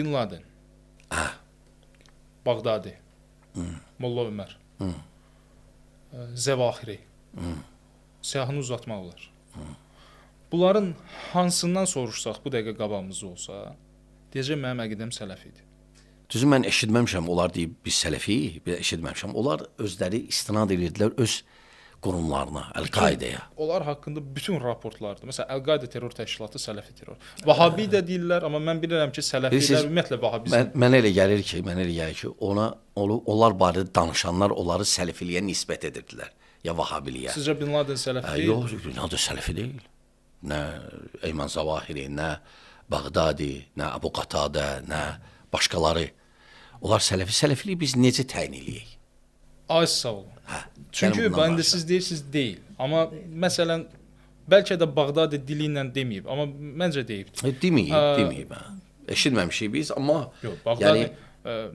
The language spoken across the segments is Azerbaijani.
Bin Laden, Bağdadi, Molla Ömər, Zəvahiri, siyahını uzatmaq olar. Bunların hansından soruşsaq bu dəqiqə qabağımızda olsa, deyəcək mənim əqidəm sələfidir. Düzü mən eşitməmişəm, onlar deyib biz sələfiyik, bir eşitməmişəm. Onlar özləri istinad edirdilər öz qurumlarına, Əl-Qaidəyə. Onlar haqqında bütün raportlarda, məsələn, Əl-Qaidə terror təşkilatı sələfi terror. Vahabi də deyirlər, amma mən bilirəm ki, sələfilər ümumiyyətlə vahabizm. Mənə elə gəlir ki, onlar barədə danışanlar onları sələfiliyə nisbət edirdilər, ya vahabiliyə. Sizcə Bin Laden sələfi deyil? Yox, Bin Laden sələfi deyil. Nə Eyman Zavahiri, nə Bağdadi, nə Əbu Qatadə, nə başqaları. Onlar sələfilik biz necə təyin eləyək? Az sağ olun. Çünki indi siz deyirsiniz deyil. Amma məsələn, bəlkə də Bağdadi dili ilə deməyib, amma məncə deyibdir. Deməyib. Eşitməmişik biz, amma yox, Bağdadi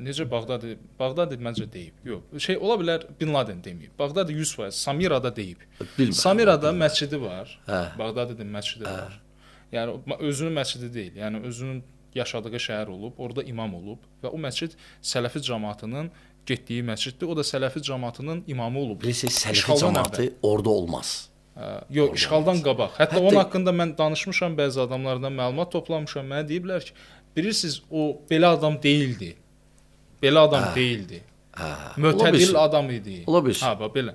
necə Bağdadi məncə deyib. Yox, ola bilər Bin Laden deməyib. Bağdadi 100%, Samirada deyib. Samirada məscidi var. Bağdadidə məscidi var. Yəni özünün məscidi deyil. Yəni özünün yaşadığı şəhər olub, orada imam olub və o məscid sələfi cəmaatının getdiyi məsciddir. O da sələfi cəmaatının imamı olub. Bilirsiniz, sələfi cəmaatı orada olmaz. Yox, işğaldan qabaq. Hətta onun haqqında mən danışmışam, bəzi adamlardan məlumat toplamışam. Mənə deyiblər ki, bilirsiniz, o belə adam deyildi. Belə adam deyildi. Mötədil adam idi. Ola bilsin. Belə.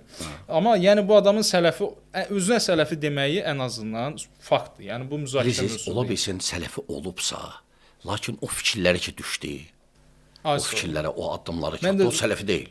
Amma yəni bu adamın sələfi, özünə sələfi deməyi ən azından faktdır. Yəni bu müzakirə mövzusudur. Ola bilsin, sələfi olubsa, lakin o fikirləri ki düşdü, o fikirlərə, o addımları ki, o sələfi deyil.